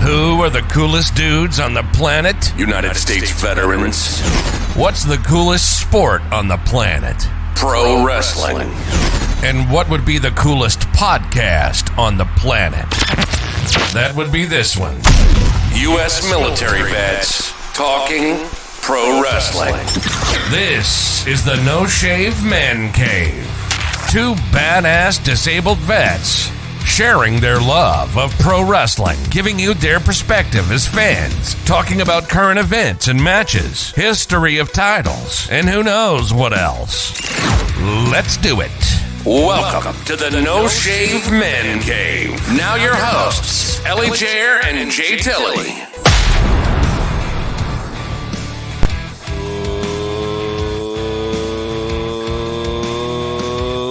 Who are the coolest dudes on the planet? United States veterans. What's the coolest sport on the planet? Pro wrestling. And what would be the coolest podcast on the planet? That would be this one. U.S. military vets talking pro wrestling. This is the No Shave Man Cave. Two badass disabled vets sharing their love of pro wrestling, giving you their perspective as fans, talking about current events and matches, history of titles, and who knows what else. Let's do it. Welcome to the No Shave Men Cave. Now your hosts, Ellie Jair and Jay Tilley.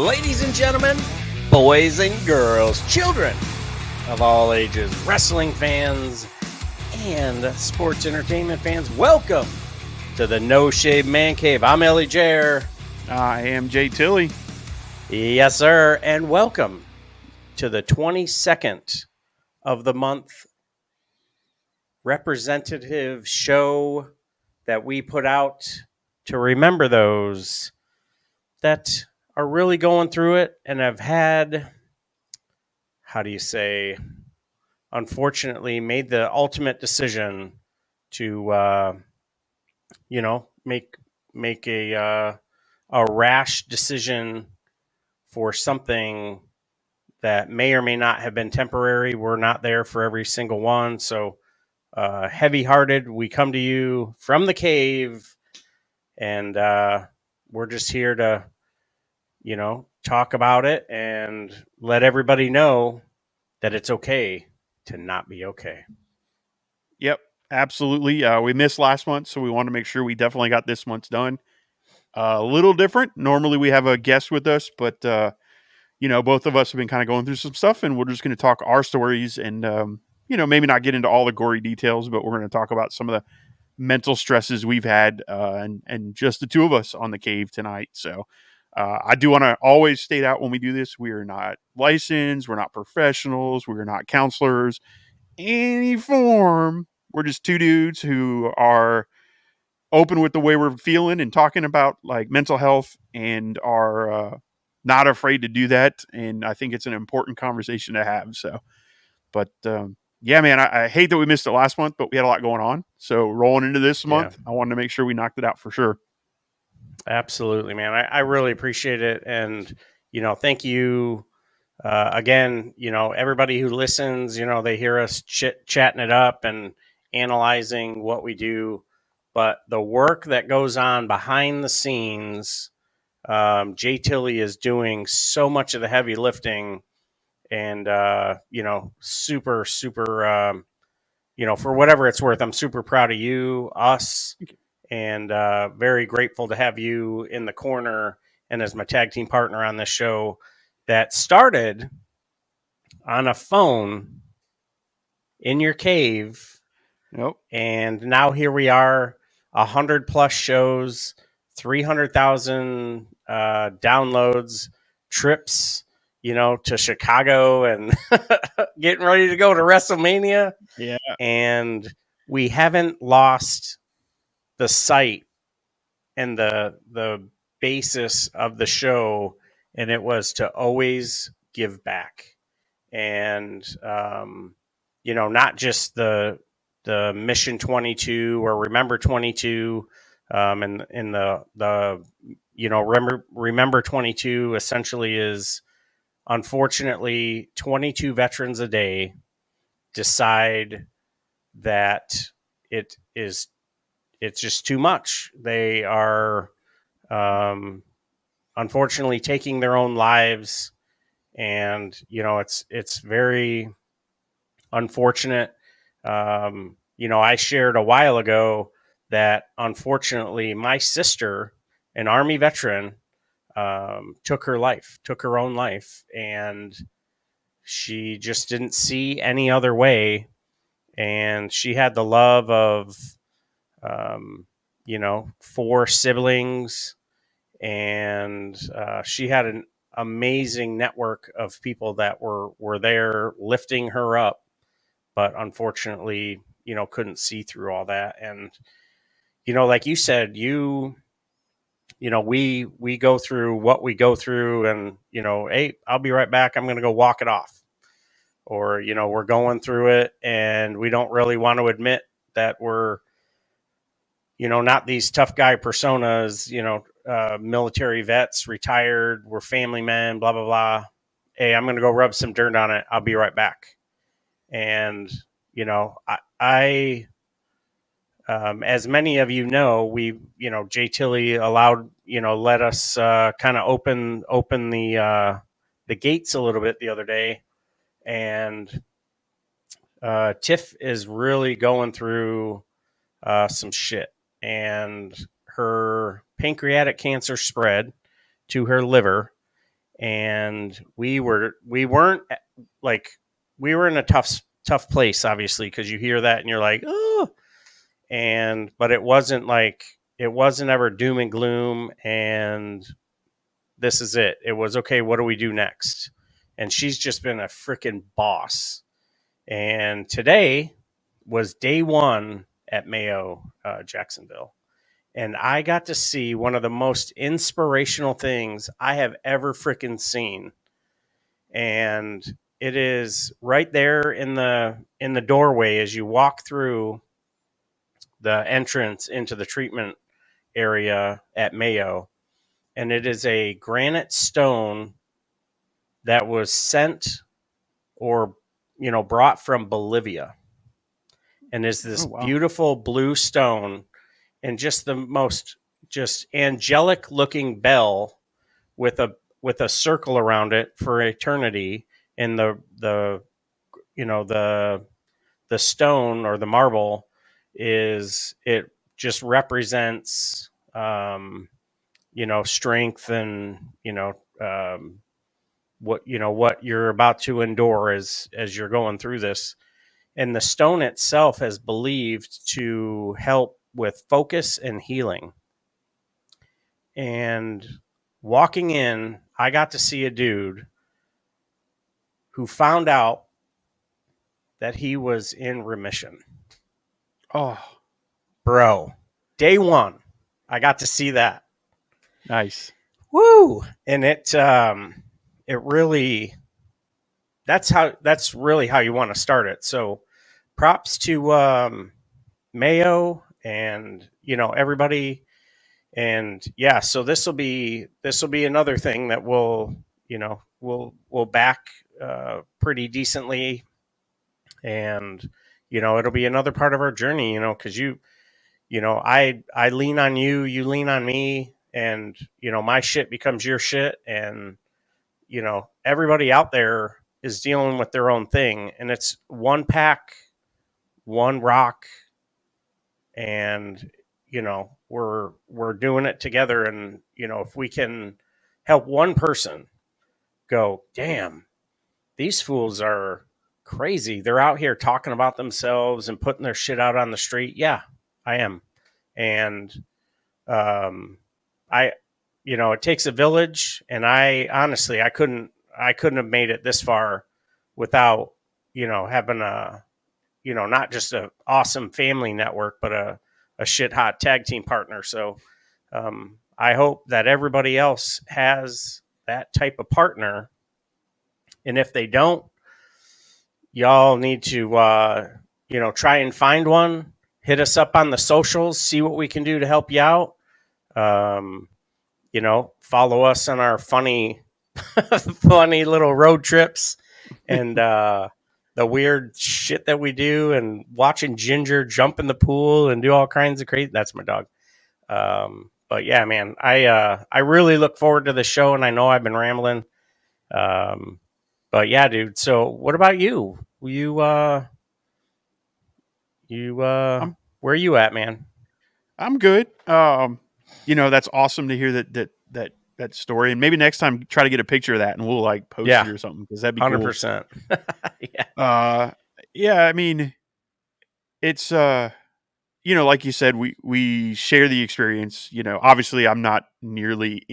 Ladies and gentlemen, boys and girls, children of all ages, wrestling fans and sports entertainment fans, welcome to the No Shave Man Cave. I'm Ellie Jair. I am Jay Tilley. Yes, sir, and welcome to the 22nd of the month representative show that we put out to remember those that are really going through it and have had, unfortunately made the ultimate decision to, make a rash decision for something that may or may not have been temporary. We're not there for every single one. So heavy-hearted, we come to you from the cave, and we're just here to, talk about it and let everybody know that it's okay to not be okay. Yep, absolutely. We missed last month, so we want to make sure we definitely got this month's done. A little different. Normally we have a guest with us, but, both of us have been kind of going through some stuff, and we're just going to talk our stories and, maybe not get into all the gory details, but we're going to talk about some of the mental stresses we've had and just the two of us on the cave tonight. So I do want to always state out when we do this, we are not licensed, we're not professionals, we're not counselors, any form. We're just two dudes who are open with the way we're feeling and talking about like mental health and are not afraid to do that. And I think it's an important conversation to have. So, but yeah, man, I hate that we missed it last month, but we had a lot going on. So rolling into this month, I wanted to make sure we knocked it out for sure. Absolutely, man. I really appreciate it. And, thank you again, everybody who listens, they hear us chatting it up and analyzing what we do. But the work that goes on behind the scenes, Jay Tilley is doing so much of the heavy lifting and, super, super, for whatever it's worth, I'm super proud of you, us, and very grateful to have you in the corner and as my tag team partner on this show that started on a phone in your cave. Yep. And now here we are, 100+ shows, 300,000 downloads, trips, to Chicago and getting ready to go to WrestleMania. Yeah. And we haven't lost the sight and the basis of the show, and it was to always give back. And not just the Mission 22 or Remember 22, and in the Remember 22 essentially is, unfortunately, 22 veterans a day decide that it's just too much. They are unfortunately taking their own lives, and it's very unfortunate. I shared a while ago that unfortunately my sister, an Army veteran, took her own life, and she just didn't see any other way. And she had the love of 4 siblings, and she had an amazing network of people that were there lifting her up but unfortunately, couldn't see through all that. And, like you said, we go through what we go through, and, hey, I'll be right back. I'm going to go walk it off. Or, we're going through it and we don't really want to admit that we're, not these tough guy personas, military vets, retired, we're family men, blah, blah, blah. Hey, I'm going to go rub some dirt on it. I'll be right back. And, I as many of you know, Jay Tilley allowed, let us kind of open the gates a little bit the other day. And Tiff is really going through some shit. And her pancreatic cancer spread to her liver. And we were in a tough place, obviously, because you hear that and you're like, oh, but it wasn't ever doom and gloom and this is it. It was, okay, what do we do next? And she's just been a freaking boss. And today was day one at Mayo Jacksonville. And I got to see one of the most inspirational things I have ever freaking seen. And it is right there in the doorway as you walk through the entrance into the treatment area at Mayo. And it is a granite stone that was sent or, brought from Bolivia. And is this beautiful blue stone and just the most just angelic looking bell with a circle around it for eternity. And the stone or the marble it just represents strength and what you're about to endure as you're going through this. And the stone itself is believed to help with focus and healing. And walking in, I got to see a dude who found out that he was in remission. Oh, bro, day one, I got to see that. Nice. Woo! And it really, that's really how you want to start it. So props to Mayo and everybody. And yeah, so this will be another thing that we'll back pretty decently. And it'll be another part of our journey, because I lean on you, you lean on me, and my shit becomes your shit. And everybody out there is dealing with their own thing, and it's one pack, one rock, and we're doing it together. And if we can help one person go, damn, these fools are crazy, they're out here talking about themselves and putting their shit out on the street. Yeah, I am. And it takes a village, and I honestly, I couldn't have made it this far without having a not just a awesome family network, but a shit hot tag team partner. So I hope that everybody else has that type of partner. And if they don't, y'all need to try and find one. Hit us up on the socials, see what we can do to help you out. Follow us on our funny little road trips and the weird shit that we do, and watching Ginger jump in the pool and do all kinds of crazy. That's my dog. But yeah, man, I really look forward to the show, and I know I've been rambling. But yeah, dude. So what about you? Where are you at, man? I'm good. That's awesome to hear that story. And maybe next time try to get a picture of that and we'll post it or something, because that'd be 100%. Cool. Yeah. I mean, it's like you said, we share the experience. Obviously I'm not nearly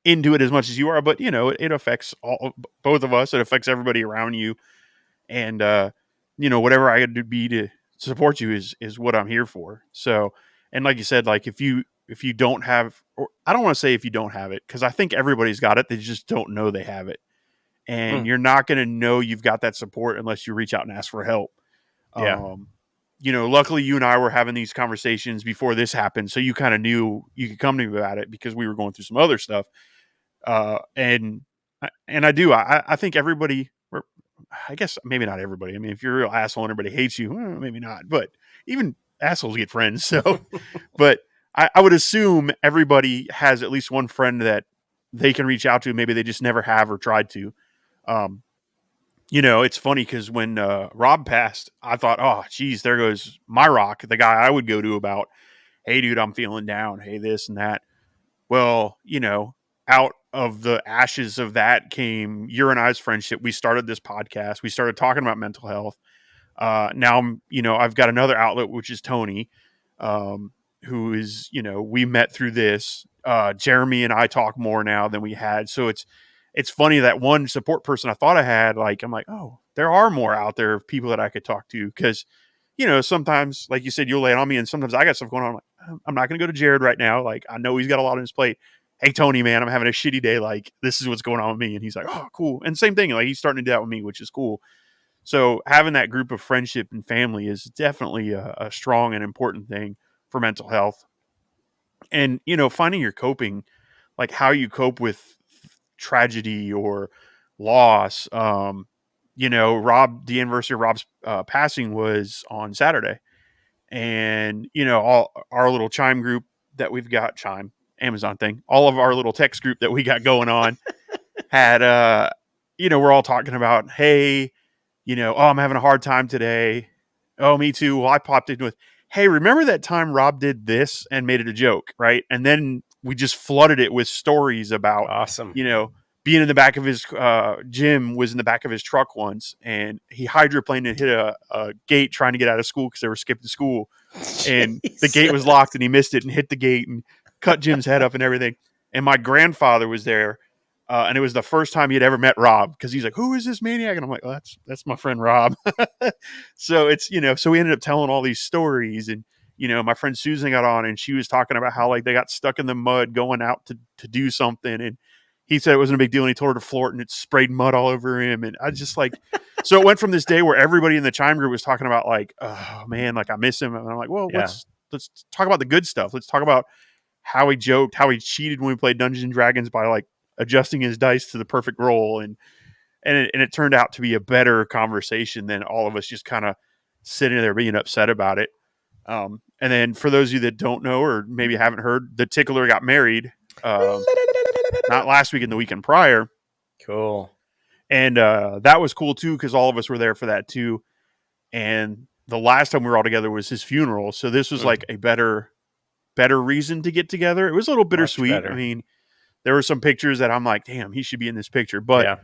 into it as much as you are, but it affects both of us. It affects everybody around you. And whatever I had to be to support you is what I'm here for. So, and like you said, like if you don't have, or I don't want to say if you don't have it, because I think everybody's got it. They just don't know they have it. And you're not going to know you've got that support unless you reach out and ask for help. Yeah. Luckily you and I were having these conversations before this happened. So you kind of knew you could come to me about it because we were going through some other stuff. And I think everybody, or I guess maybe not everybody. I mean, if you're a real asshole and everybody hates you, maybe not, but even assholes get friends. So, but I would assume everybody has at least one friend that they can reach out to. Maybe they just never have or tried to. It's funny because when Rob passed, I thought, oh, geez, there goes my rock, the guy I would go to about, hey, dude, I'm feeling down. Hey, this and that. Well, out of the ashes of that came your and I's friendship. We started this podcast. We started talking about mental health. Now, I've got another outlet, which is Tony, who is, we met through this. Jeremy and I talk more now than we had. So it's funny that one support person I thought I had, like, I'm like, oh, there are more out there of people that I could talk to. Cause, sometimes, like you said, you'll lay it on me. And sometimes I got stuff going on. I'm like, I'm not going to go to Jared right now. Like, I know he's got a lot on his plate. Hey, Tony, man, I'm having a shitty day. Like, this is what's going on with me. And he's like, oh, cool. And same thing. Like, he's starting to do that with me, which is cool. So having that group of friendship and family is definitely a strong and important thing for mental health. And, finding your coping, like how you cope with tragedy or loss. The anniversary of Rob's passing was on Saturday. And, all our little Chime group that we've got, Chime, Amazon thing, all of our little text group that we got going on had, we're all talking about, hey, oh, I'm having a hard time today. Oh, me too. Well, I popped in with, hey, remember that time Rob did this and made it a joke, right? And then we just flooded it with stories about, Awesome. Being in the back of his Jim was in the back of his truck once, and he hydroplaned and hit a gate trying to get out of school because they were skipping school, and the gate was locked, and he missed it and hit the gate and cut Jim's head up and everything. And my grandfather was there, and it was the first time he had ever met Rob because he's like, "Who is this maniac?" And I'm like, "Oh, that's my friend Rob." So it's so we ended up telling all these stories, and my friend Susan got on, and she was talking about how like they got stuck in the mud going out to do something, and he said it wasn't a big deal, and he told her to floor it, and it sprayed mud all over him. And I just like, so it went from this day where everybody in the Chime group was talking about like, oh man, like I miss him. And I'm like, well, let's talk about the good stuff. Let's talk about how he joked, how he cheated when we played Dungeons and Dragons by like adjusting his dice to the perfect roll. And it turned out to be a better conversation than all of us just kind of sitting there being upset about it. And then for those of you that don't know, or maybe haven't heard, the Tickler got married, not last week and the weekend prior. Cool. And that was cool too, because all of us were there for that too. And the last time we were all together was his funeral. So this was like a better reason to get together. It was a little bittersweet. I mean, there were some pictures that I'm like, damn, he should be in this picture. But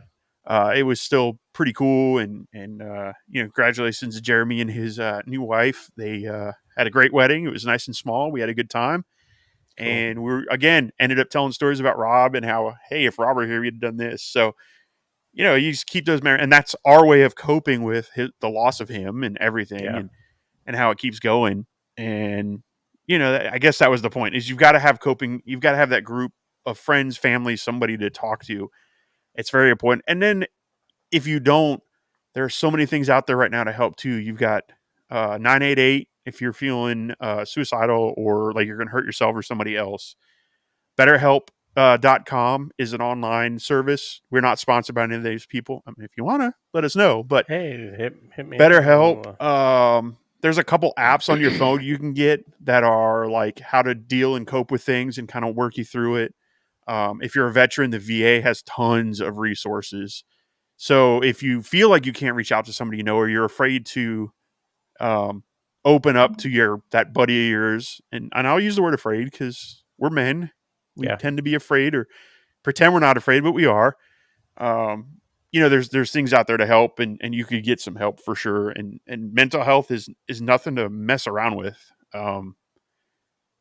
it was still pretty cool. And congratulations to Jeremy and his new wife. They had a great wedding. It was nice and small. We had a good time. Cool. And we again ended up telling stories about Rob and how, hey, if Rob were here, we'd have done this. So, you just keep those memories, and that's our way of coping with the loss of him and everything, and how it keeps going. And I guess that was the point: is you've got to have coping. You've got to have that group of friends, family, somebody to talk to. It's very important. And then if you don't, there are so many things out there right now to help too. You've got 988. If you're feeling suicidal or like you're going to hurt yourself or somebody else. BetterHelp.com is an online service. We're not sponsored by any of these people. I mean, if you want to, let us know. But hey, hit me. BetterHelp. There's a couple apps on your phone you can get that are like how to deal and cope with things and kind of work you through it. If you're a veteran, the VA has tons of resources. So if you feel like you can't reach out to somebody or you're afraid to open up to that buddy of yours, and I'll use the word afraid because we're men. We tend to be afraid or pretend we're not afraid, but we are. There's things out there to help, and you could get some help for sure. And mental health is nothing to mess around with.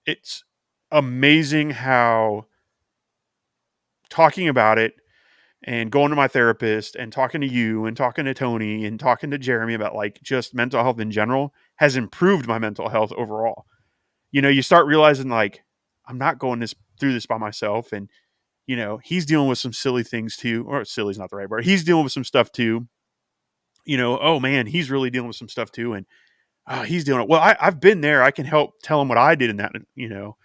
It's amazing how talking about it and going to my therapist and talking to you and talking to Tony and talking to Jeremy about like just mental health in general has improved my mental health overall. You know, you start realizing like I'm not going through this by myself, and you know, he's dealing with some silly things too, or silly's not the right word. He's dealing with some stuff too. You know, oh man, he's really dealing with some stuff too, and he's doing it. Well, I've been there. I can help tell him what I did in that, you know.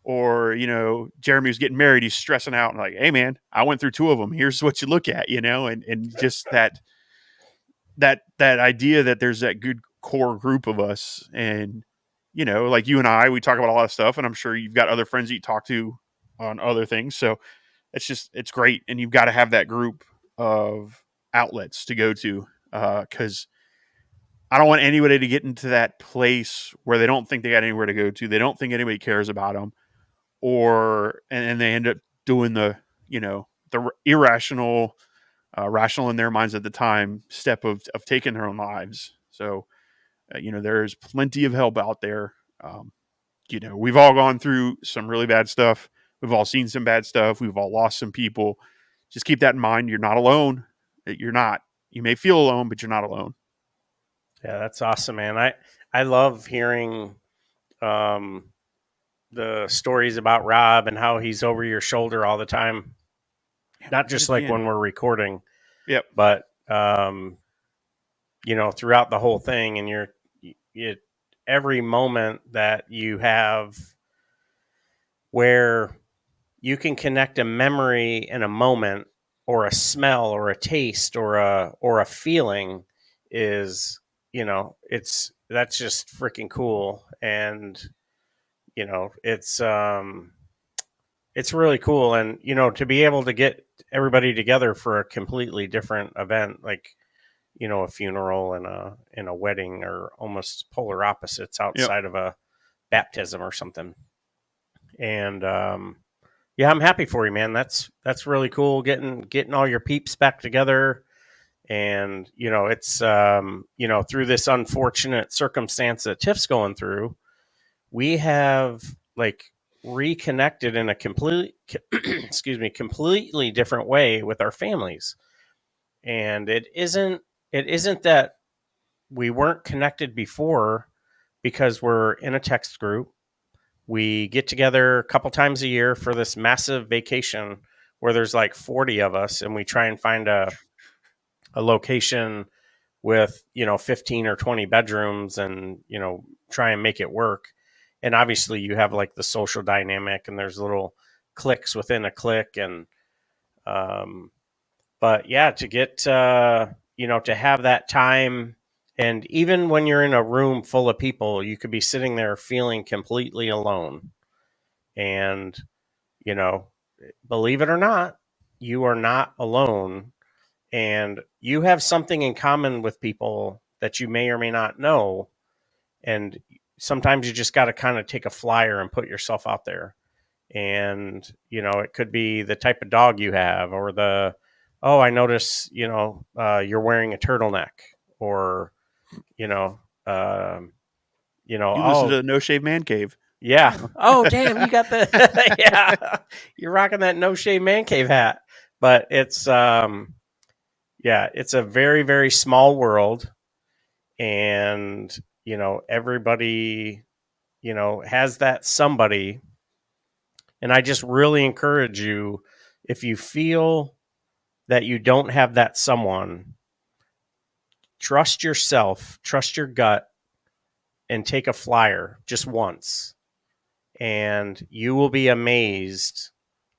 Or, you know, Jeremy was getting married. He's stressing out and like, hey man, I went through 2 of them. Here's what you look at, you know, and just that idea that there's that good core group of us. And, you know, like you and I, we talk about a lot of stuff, and I'm sure you've got other friends that you talk to on other things. So it's great. And you've got to have that group of outlets to go to. 'Cause I don't want anybody to get into that place where they don't think they got anywhere to go to. They don't think anybody cares about them, and they end up doing the, you know, the irrational, rational in their minds at the time step of taking their own lives. So, you know, there's plenty of help out there. You know, we've all gone through some really bad stuff. We've all seen some bad stuff. We've all lost some people. Just keep that in mind. You're not alone. You're not. You may feel alone, but you're not alone. Yeah, that's awesome, man. I love hearing the stories about Rob and how he's over your shoulder all the time. Not just like when we're recording, Yep. but you know, throughout the whole thing, and every moment that you have where you can connect a memory and a moment or a smell or a taste or a feeling is, you know, that's just freaking cool. And you know, it's really cool. And you know, to be able to get everybody together for a completely different event, like, you know, a funeral and a wedding are almost polar opposites outside of a baptism or something. And yeah, I'm happy for you, man. That's really cool, getting all your peeps back together. And you know, it's you know, through this unfortunate circumstance that Tiff's going through, we have like reconnected in a completely different way with our families. And it isn't that we weren't connected before because we're in a text group. We get together a couple times a year for this massive vacation where there's like 40 of us, and we try and find a location with, you know, 15 or 20 bedrooms, and, you know, try and make it work. And obviously you have like the social dynamic, and there's little cliques within a clique. And but yeah, to get you know, to have that time. And even when you're in a room full of people, you could be sitting there feeling completely alone. And, you know, believe it or not, you are not alone. And you have something in common with people that you may or may not know. And sometimes you just got to kind of take a flyer and put yourself out there. And, you know, it could be the type of dog you have, or oh, I notice, you know, you're wearing a turtleneck, or, you know, You listen to the No Shave Man Cave. Yeah. Oh, damn, you got the yeah. You're rocking that No Shave Man Cave hat. But it's yeah, it's a very, very small world. And, you know, everybody, you know, has that somebody. And I just really encourage you, if you feel that you don't have that someone, trust yourself, trust your gut, and take a flyer just once. And you will be amazed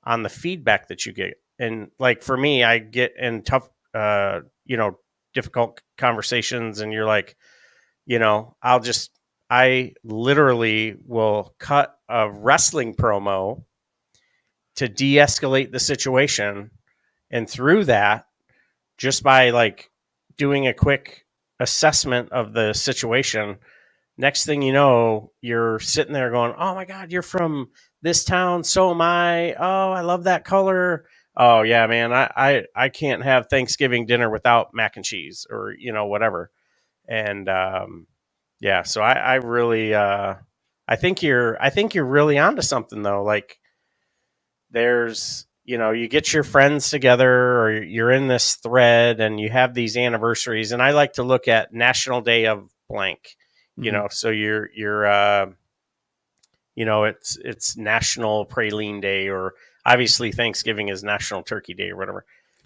on the feedback that you get. And like for me, I get in tough, you know, difficult conversations, and you're like, you know, I literally will cut a wrestling promo to de-escalate the situation. And through that, just by like doing a quick assessment of the situation, next thing you know, you're sitting there going, oh my God, you're from this town. So am I. Oh, I love that color. Oh yeah, man. I can't have Thanksgiving dinner without mac and cheese, or, you know, whatever. And, yeah, so I really, I think you're really onto something though. Like there's, you get your friends together, or you're in this thread and you have these anniversaries. And I like to look at National Day of blank, so it's National Praline Day, or obviously Thanksgiving is National Turkey Day or whatever.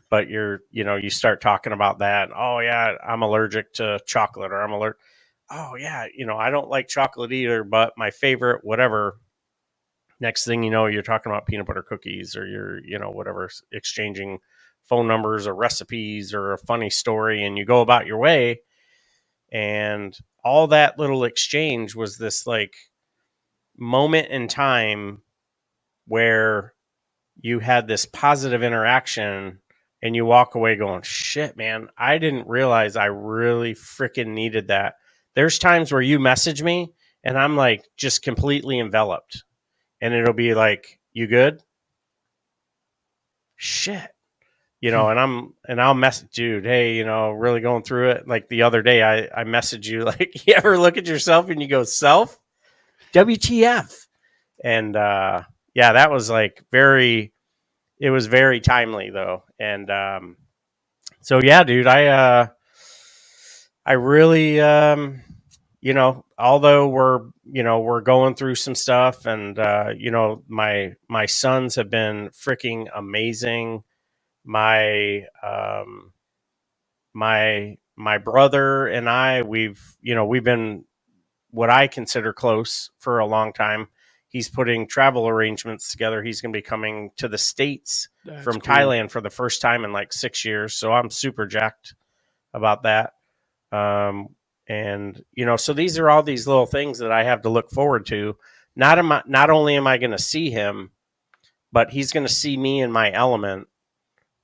But you start talking about that. Oh yeah, I'm allergic to chocolate, or I'm allergic. Oh yeah, I don't like chocolate either, but my favorite, whatever. Next thing you know, you're talking about peanut butter cookies, or whatever, exchanging phone numbers or recipes or a funny story, and you go about your way. And all that little exchange was this like moment in time where you had this positive interaction, and you walk away going, shit, man, I didn't realize I really freaking needed that. There's times where you message me and I'm like just completely enveloped, and it'll be like, you good? Shit. And I'll message, dude, hey, really going through it. Like the other day, I messaged you, like, you ever look at yourself and you go, self? WTF? And yeah, that was like it was very timely though. And so yeah, dude, I really, although we're going through some stuff, and my sons have been freaking amazing. My brother and I, we've been what I consider close for a long time. He's putting travel arrangements together. He's going to be coming to the States from cool. Thailand for the first time in like 6 years. So I'm super jacked about that. And so these are all these little things that I have to look forward to. Not only am I going to see him, but he's going to see me in my element,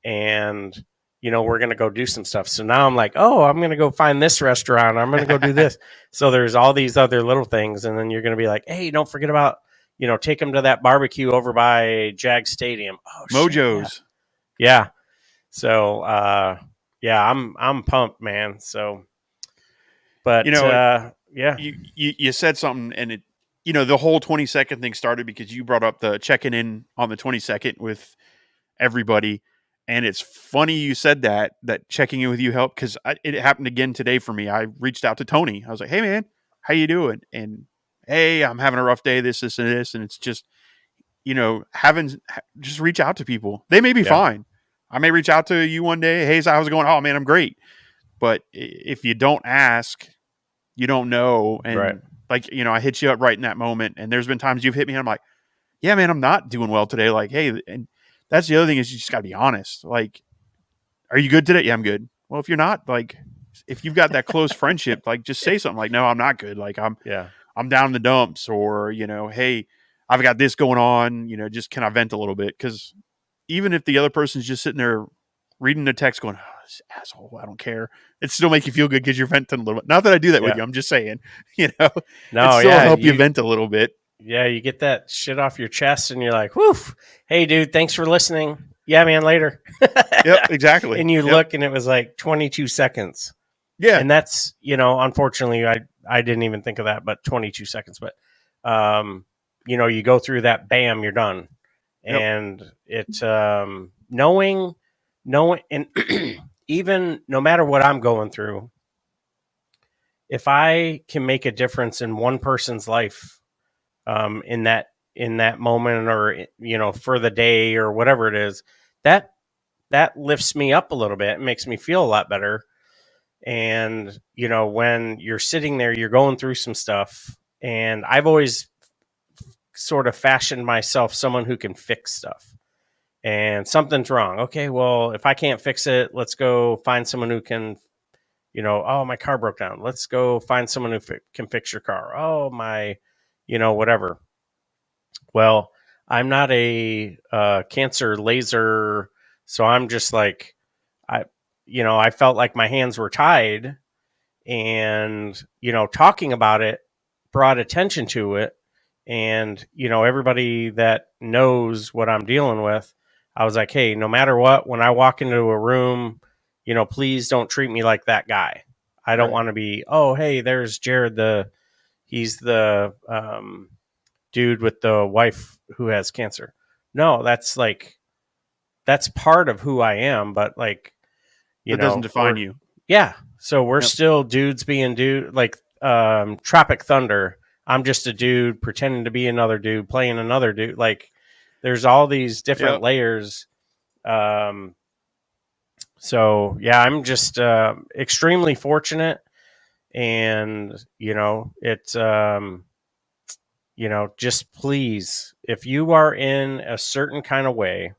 and we're going to go do some stuff. So now I'm like, oh, I'm going to go find this restaurant. I'm going to go do this. So there's all these other little things. And then you're going to be like, hey, don't forget about, take them to that barbecue over by Jag Stadium. Oh, Mojo's. Shit, yeah. So, yeah, I'm pumped, man. So, but, yeah. You said something, and it, the whole 20-second thing started because you brought up the checking in on the 22nd with everybody. And it's funny you said that checking in with you helped, because it happened again today for me. I reached out to Tony. I was like, hey, man, how you doing? And, hey, I'm having a rough day, this, and this. And it's just, just reach out to people. They may be fine. I may reach out to you one day. Hey, how's it going? Oh, man, I'm great. But if you don't ask, you don't know. And right. Like, I hit you up right in that moment. And there's been times you've hit me and I'm like, yeah, man, I'm not doing well today. Like, hey, and that's the other thing, is you just got to be honest. Like, are you good today? Yeah, I'm good. Well, if you're not, like, if you've got that close friendship, like, just say something like, no, I'm not good. Like, I'm down in the dumps, or, hey, I've got this going on, just can I vent a little bit? Because even if the other person's just sitting there reading the text going, oh, this asshole, I don't care, it still make you feel good because you're venting a little bit. Not that I do that with you. I'm just saying, no, it still help you vent a little bit. Yeah, you get that shit off your chest and you're like, whoo, hey, dude, thanks for listening. Yeah, man, later. Yep, exactly. And you look and it was like 22 seconds. Yeah. And that's, unfortunately, I didn't even think of that, but 22 seconds. But, you go through that, bam, you're done. Yep. And it's knowing, and even no matter what I'm going through, if I can make a difference in one person's life, in that moment, or for the day or whatever it is, that lifts me up a little bit. It makes me feel a lot better. And when you're sitting there, you're going through some stuff, and I've always sort of fashioned myself someone who can fix stuff. And something's wrong. Okay, well, if I can't fix it, let's go find someone who can. Oh, my car broke down. Let's go find someone who can fix your car. Oh, my whatever. Well, I'm not a cancer laser, so I'm just like, I felt like my hands were tied, and, talking about it brought attention to it. And, everybody that knows what I'm dealing with, I was like, hey, no matter what, when I walk into a room, please don't treat me like that guy. I don't want to be, oh, hey, there's Jared, he's the dude with the wife who has cancer. No, that's like, that's part of who I am, but like, That doesn't define you. Yeah. So we're Yep. still dudes being dude, like Tropic Thunder. I'm just a dude pretending to be another dude, playing another dude. Like there's all these different Yep. layers. So yeah, I'm just extremely fortunate, and it's just please, if you are in a certain kind of way,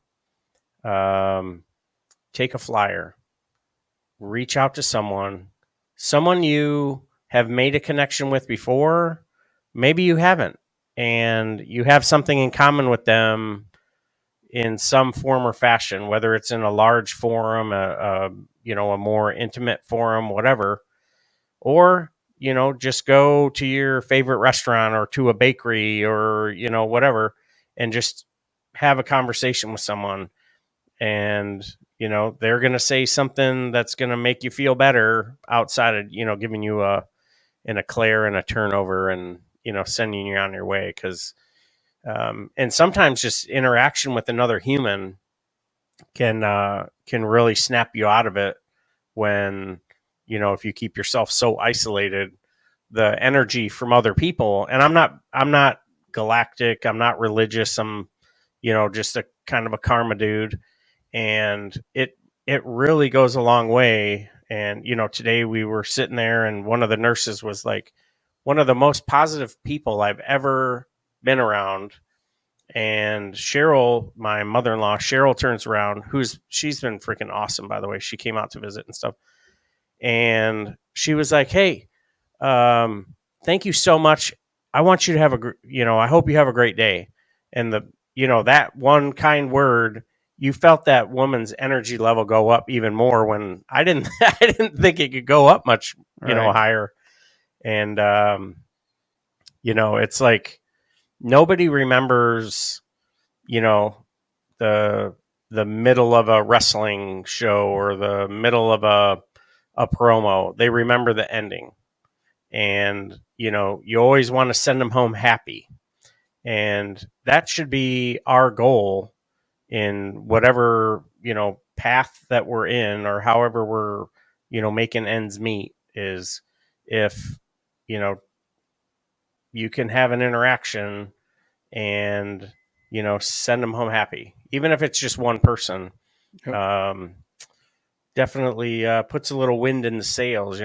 take a flyer, reach out to someone you have made a connection with before. Maybe you haven't, and you have something in common with them in some form or fashion, whether it's in a large forum, a more intimate forum, whatever, or just go to your favorite restaurant or to a bakery or whatever, and just have a conversation with someone, and they're going to say something that's going to make you feel better outside of giving you an eclair and a turnover and sending you on your way. Because and sometimes just interaction with another human can really snap you out of it when if you keep yourself so isolated. The energy from other people, and I'm not galactic, I'm not religious, I'm just a kind of a karma dude, and it really goes a long way. And today we were sitting there, and one of the nurses was like, one of the most positive people I've ever been around. And Cheryl, my mother-in-law, Cheryl turns around, she's been freaking awesome, by the way. She came out to visit and stuff, and she was like, hey, thank you so much. I want you to have I hope you have a great day. And that one kind word, you felt that woman's energy level go up even more, when I didn't think it could go up much, Right. higher. And, it's like nobody remembers, the middle of a wrestling show or the middle of a promo. They remember the ending. And you always want to send them home happy, and that should be our goal in whatever path that we're in, or however we're making ends meet. Is if you can have an interaction and send them home happy, even if it's just one person. Yep. Definitely puts a little wind in the sails.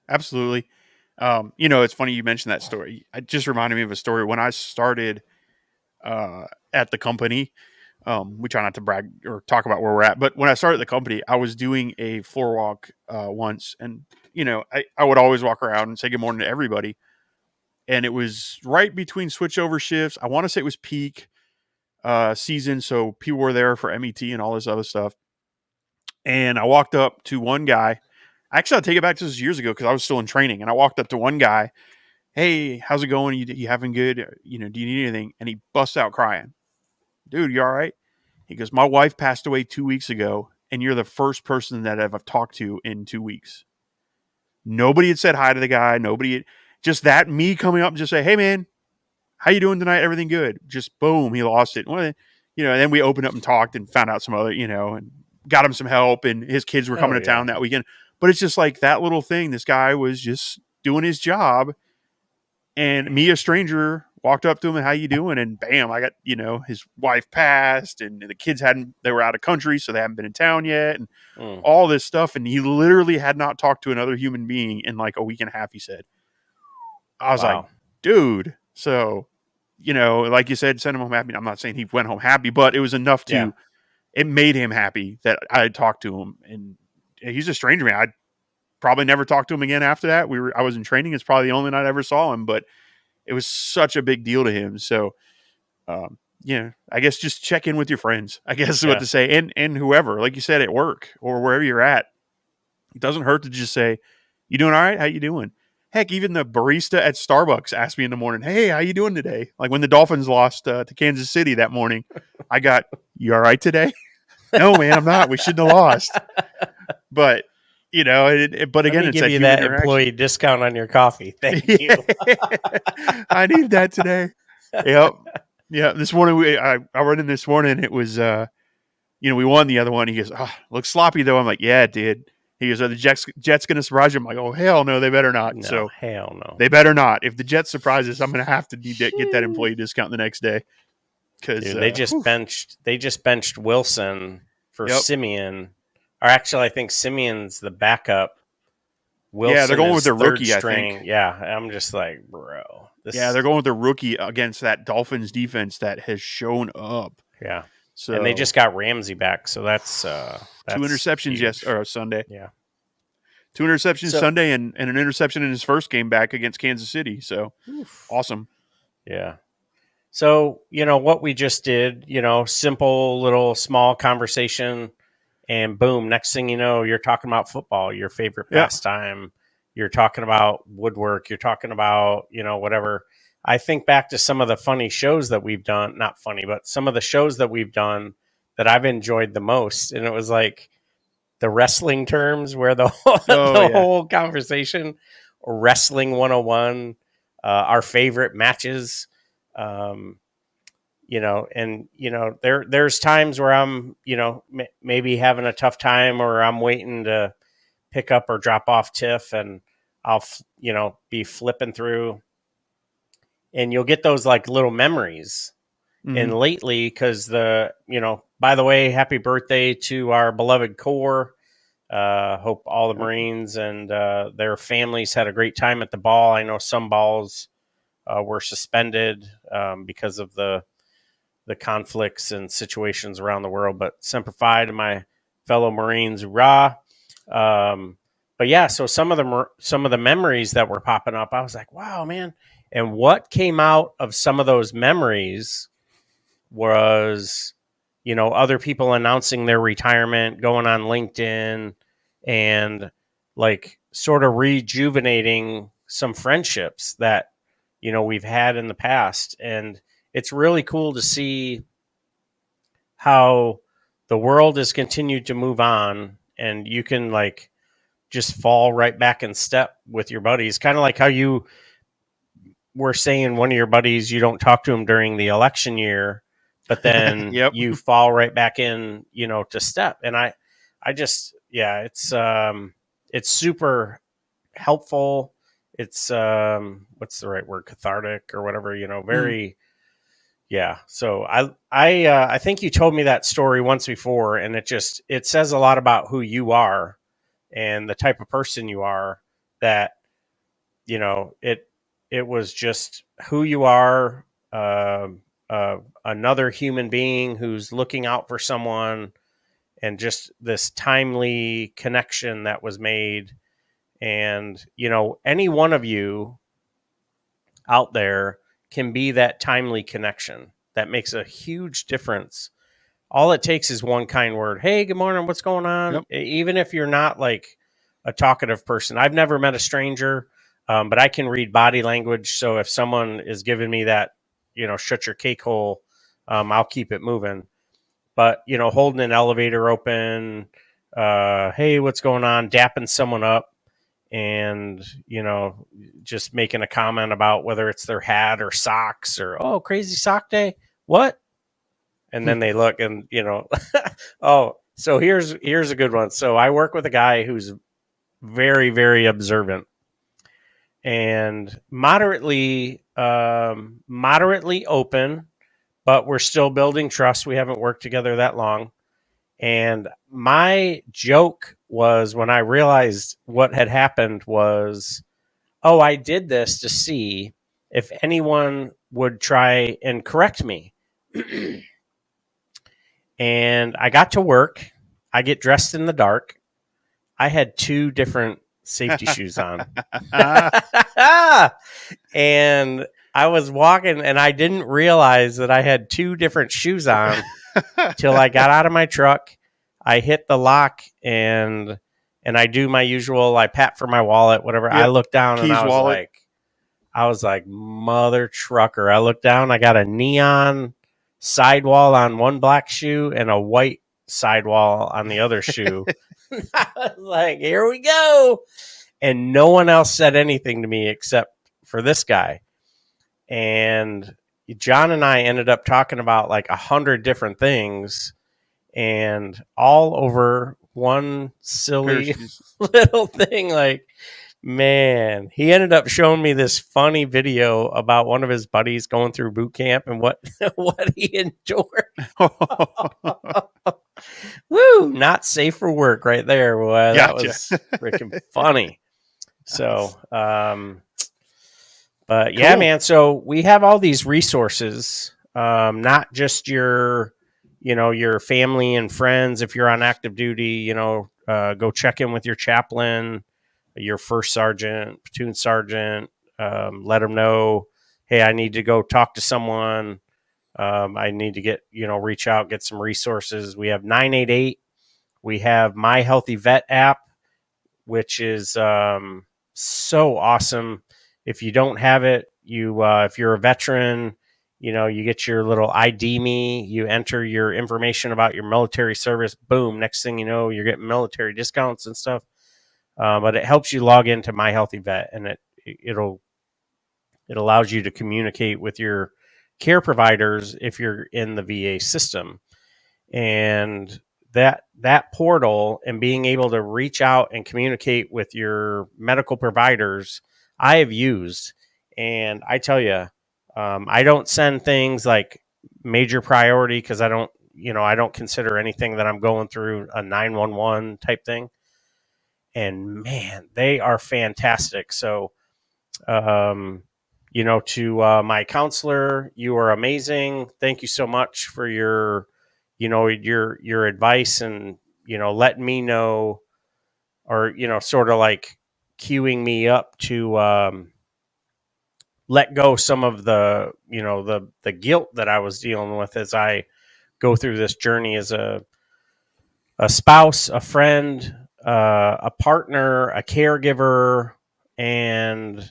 Absolutely. It's funny you mentioned that story. It just reminded me of a story when I started at the company. We try not to brag or talk about where we're at, but when I started the company, I was doing a floor walk once, and I would always walk around and say good morning to everybody. And it was right between switchover shifts. I want to say it was peak season, so people were there for MET and all this other stuff. And I walked up to one guy. Actually, I'll take it back to this years ago because I was still in training. And I walked up to one guy. Hey, how's it going? You having good? Do you need anything? And he busts out crying. Dude, you all right? He goes, my wife passed away 2 weeks ago, and you're the first person that I've talked to in 2 weeks. Nobody had said hi to the guy. Just that me coming up and just say, hey, man, how you doing tonight? Everything good? Just boom, he lost it. Well, and then we opened up and talked and found out some other, and got him some help, and his kids were coming to town that weekend. But it's just like that little thing. This guy was just doing his job, and me, a stranger, walked up to him and how you doing? And bam, I got, his wife passed, and the kids they were out of country, so they haven't been in town yet, and all this stuff. And he literally had not talked to another human being in like a week and a half, he said. I was like, dude. So, like you said, send him home happy. I'm not saying he went home happy, but it was enough to, it made him happy that I had talked to him. And he's a stranger, man. I'd probably never talked to him again after that. I was in training. It's probably the only night I ever saw him, but it was such a big deal to him. So, I guess just check in with your friends, I guess is what to say. And whoever, like you said, at work or wherever you're at, it doesn't hurt to just say, you doing all right? How you doing? Heck, even the barista at Starbucks asked me in the morning, hey, how you doing today? Like when the Dolphins lost to Kansas City that morning, I got, you all right today? No, man, I'm not. We shouldn't have lost. But, but again, it's give you that employee discount on your coffee. Thank you. I need that today. Yep. Yeah. This morning, I went in this morning. It was we won the other one. He goes, looks sloppy though. I'm like, yeah, it did. He goes, are the Jets going to surprise you? I'm like, oh, hell no, they better not. No, So hell no. they better not. If the Jets surprise us, I'm going to have to get that employee discount the next day. Because they just benched Wilson for Simeon. Or actually, I think Simeon's the backup. Wilson they're going with their rookie, string. I think. Yeah, I'm just like, bro. They're going with their rookie against that Dolphins defense that has shown up. Yeah. So, and they just got Ramsey back, so that's 2 interceptions Sunday. Yeah. 2 interceptions Sunday and an interception in his first game back against Kansas City. So, awesome. Yeah. So, what we just did, simple little small conversation, and boom, next thing you know, you're talking about football, your favorite pastime. You're talking about woodwork. You're talking about, whatever. I think back to some of the funny shows that we've done, not funny, but some of the shows that we've done that I've enjoyed the most. And it was like the wrestling terms where the whole conversation, wrestling 101, our favorite matches, there's times where I'm, maybe having a tough time or I'm waiting to pick up or drop off Tiff, and I'll, be flipping through, and you'll get those like little memories. Mm-hmm. And lately, because by the way, happy birthday to our beloved Corps. Hope all the Marines and their families had a great time at the ball. I know some balls were suspended because of the conflicts and situations around the world, but Semper Fi to my fellow Marines, rah. But yeah, so some of the memories that were popping up, I was like, wow, man. And what came out of some of those memories was, other people announcing their retirement, going on LinkedIn, and like sort of rejuvenating some friendships that, we've had in the past. And it's really cool to see how the world has continued to move on, and you can like just fall right back in step with your buddies. Kind of like how you were saying one of your buddies, you don't talk to him during the election year, but then you fall right back in, to step. And I just, it's super helpful. It's, what's the right word? Cathartic or whatever, very, So I think you told me that story once before, and it says a lot about who you are and the type of person you are, that, it was just who you are, another human being who's looking out for someone, and just this timely connection that was made. And, any one of you out there can be that timely connection that makes a huge difference. All it takes is one kind word. Hey, good morning. What's going on? Yep. Even if you're not like a talkative person. I've never met a stranger, but I can read body language. So if someone is giving me that, shut your cake hole, I'll keep it moving. But, holding an elevator open, hey, what's going on? Dapping someone up, and, just making a comment about whether it's their hat or socks, or, oh, crazy sock day. What? And then they look and, oh, so here's a good one. So I work with a guy who's very, very observant and moderately open, but we're still building trust. We haven't worked together that long. And my joke was, when I realized what had happened, was, oh, I did this to see if anyone would try and correct me. And I got to work. I get dressed in the dark. I had 2 different safety shoes on. And I was walking, and I didn't realize that I had 2 different shoes on till I got out of my truck. I hit the lock, and I do my usual, I pat for my wallet, whatever. Yep. I look down, and I was like, mother trucker. I look down, I got a neon sidewall on one black shoe and a white sidewall on the other shoe. I was like, here we go. And no one else said anything to me except for this guy. And John and I ended up talking about like 100 different things. and all over one silly Parachutes. little thing. Like, man, he ended up showing me this funny video about one of his buddies going through boot camp and what what he endured. Woo! Not safe for work, right there. Boy, that Gotcha. was freaking funny. So, but yeah, Cool. man. So we have all these resources, not just your, your family and friends. If you're on active duty, go check in with your chaplain, your first sergeant, platoon sergeant. Let them know, hey, I need to go talk to someone. I need to get, reach out, get some resources. We have 988. We have My Healthy Vet app, which is so awesome. If you don't have it, if you're a veteran, you get your little ID me, you enter your information about your military service. Boom. Next thing you know, you're getting military discounts and stuff. But it helps you log into My Healthy Vet, and it allows you to communicate with your care providers if you're in the VA system. And that portal and being able to reach out and communicate with your medical providers, I have used. And I tell you, I don't send things like major priority because I don't consider anything that I'm going through a 911 type thing. And man, they are fantastic. So, to my counselor, you are amazing. Thank you so much for your advice and, letting me know, or, sort of like queuing me up to let go some of the, the guilt that I was dealing with as I go through this journey as a spouse, a friend, a partner, a caregiver, and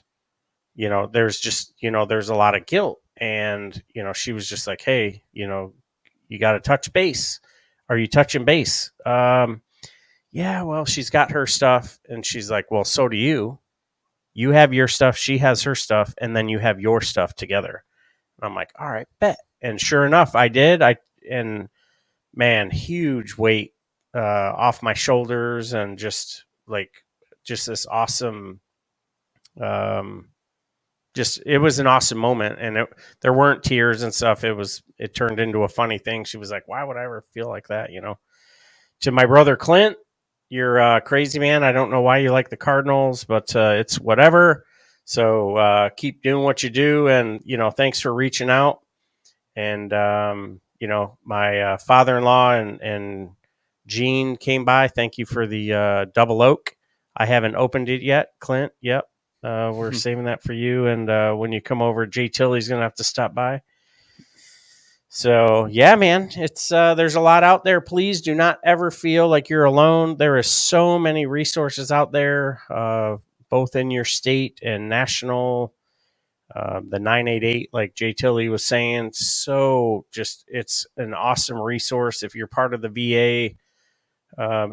there's just there's a lot of guilt. And she was just like, hey, you got to touch base. Are you touching base? Yeah, well, she's got her stuff. And she's like, well, so do you. You have your stuff, she has her stuff, and then you have your stuff together. And I'm like, all right, bet. And sure enough, I did. And man, huge weight off my shoulders, and just this awesome, it was an awesome moment. And there weren't tears and stuff. It turned into a funny thing. She was like, why would I ever feel like that? To my brother Clint, you're crazy, man. I don't know why you like the Cardinals, but it's whatever. So keep doing what you do. And, thanks for reaching out. And, my father-in-law and Gene came by. Thank you for the double oak. I haven't opened it yet, Clint. Yep. We're saving that for you. And when you come over, Jay Tilley's going to have to stop by. So yeah, man, it's there's a lot out there. Please do not ever feel like you're alone. There is so many resources out there, both in your state and national. The 988, like Jay Tilley was saying, it's an awesome resource. If you're part of the VA,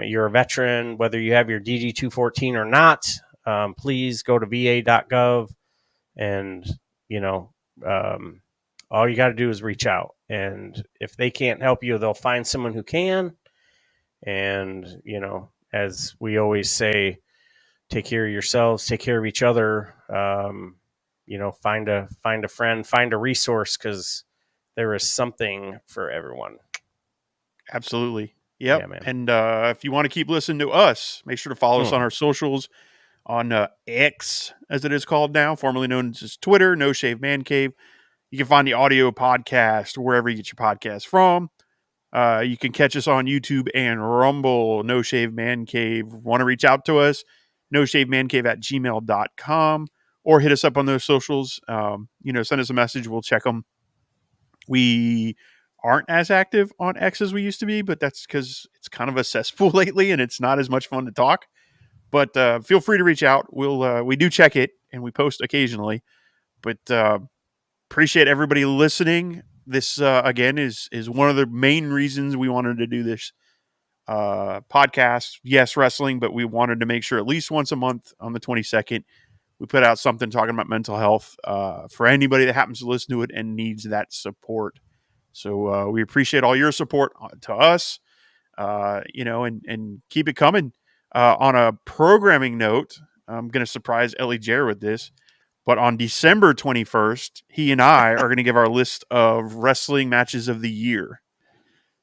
you're a veteran, whether you have your DD 214 or not, please go to va.gov, and all you got to do is reach out. And if they can't help you, they'll find someone who can. And, as we always say, take care of yourselves, take care of each other. Find a friend, find a resource, because there is something for everyone. Absolutely. Yep. Yeah, man. And if you want to keep listening to us, make sure to follow us on our socials, on X, as it is called now, formerly known as Twitter, No Shave Man Cave. You can find the audio podcast wherever you get your podcasts from. You can catch us on YouTube and Rumble, No Shave Man Cave. Want to reach out to us, noshavemancave@gmail.com, or hit us up on those socials. Send us a message. We'll check them. We aren't as active on X as we used to be, but that's because it's kind of a cesspool lately and it's not as much fun to talk. But feel free to reach out. We do check it and we post occasionally. But appreciate everybody listening. This again is one of the main reasons we wanted to do this podcast. Yes, wrestling, but we wanted to make sure at least once a month on the 22nd we put out something talking about mental health for anybody that happens to listen to it and needs that support. So we appreciate all your support to us. and keep it coming. On a programming note, I'm going to surprise Ellie Jair with this, but on December 21st, he and I are going to give our list of wrestling matches of the year.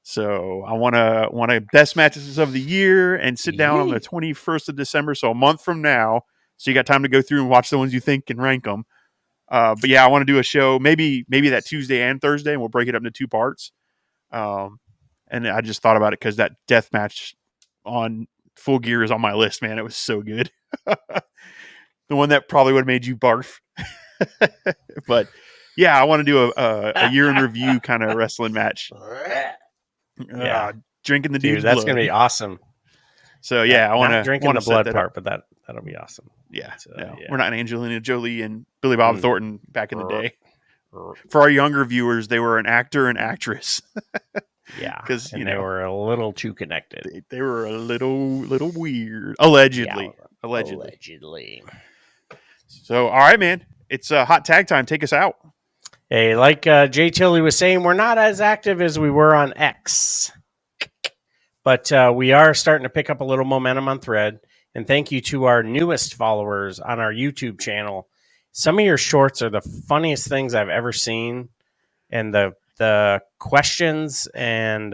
So I want to best matches of the year and sit down on the 21st of December. So a month from now. So you got time to go through and watch the ones you think and rank them. But yeah, I want to do a show maybe that Tuesday and Thursday, and we'll break it up into 2 parts. And I just thought about it because that death match on Full Gear is on my list, man. It was so good. The one that probably would have made you barf. But yeah, I want to do a year in review kind of wrestling match. Drinking the dude's that's blood. Gonna be awesome. So yeah, I want to drinking the blood part, but that'll be awesome. Yeah, So, we're not Angelina Jolie and Billy Bob Thornton back in the day. For our younger viewers, they were an actor and actress. Yeah, because they were a little too connected. They were a little weird, allegedly. So, all right, man, it's hot tag time. Take us out. Hey, like Jay Tilly was saying, we're not as active as we were on X, but we are starting to pick up a little momentum on Thread. And thank you to our newest followers on our YouTube channel. Some of your shorts are the funniest things I've ever seen, and the questions and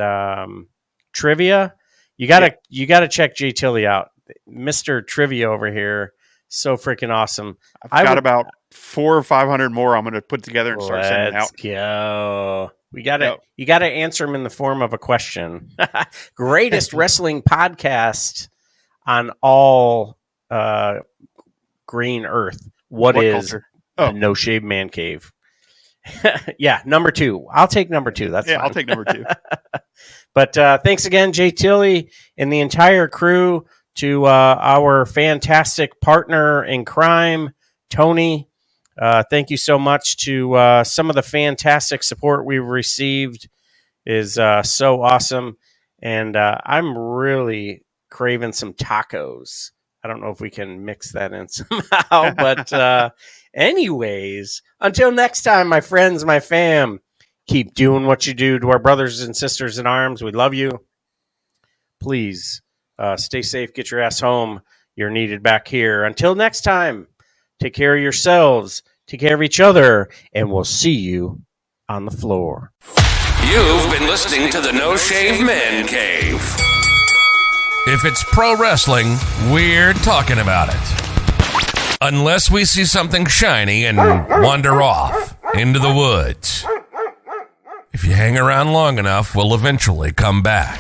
trivia. You gotta check Jay Tilly out, Mr. Trivia over here. So freaking awesome! I've got about 400 or 500 more. I'm going to put together and start sending out. Let's go. You gotta answer them in the form of a question. Greatest wrestling podcast on all green earth. What is culture? No Shave Man Cave? Yeah, number 2. I'll take number 2. That's fine. I'll take number 2. But thanks again, Jay Tilly and the entire crew, to our fantastic partner in crime, Tony. Thank you so much to some of the fantastic support we've received. Is so awesome. And I'm really craving some tacos. I don't know if we can mix that in somehow, but anyways, until next time, my friends, my fam, keep doing what you do. To our brothers and sisters in arms, we love you. Please stay safe, get your ass home. You're needed back here. Until next time, take care of yourselves, take care of each other, and we'll see you on the floor. You've been listening to the No Shave Man Cave. If it's pro wrestling, we're talking about it. Unless we see something shiny and wander off into the woods. If you hang around long enough, we'll eventually come back.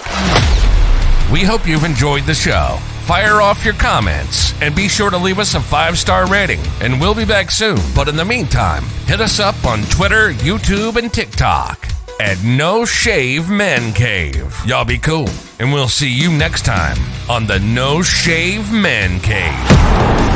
We hope you've enjoyed the show. Fire off your comments and be sure to leave us a 5-star rating, and we'll be back soon. But in the meantime, hit us up on Twitter, YouTube, and TikTok at No Shave Men Cave. Y'all be cool, and we'll see you next time on the No Shave Men Cave.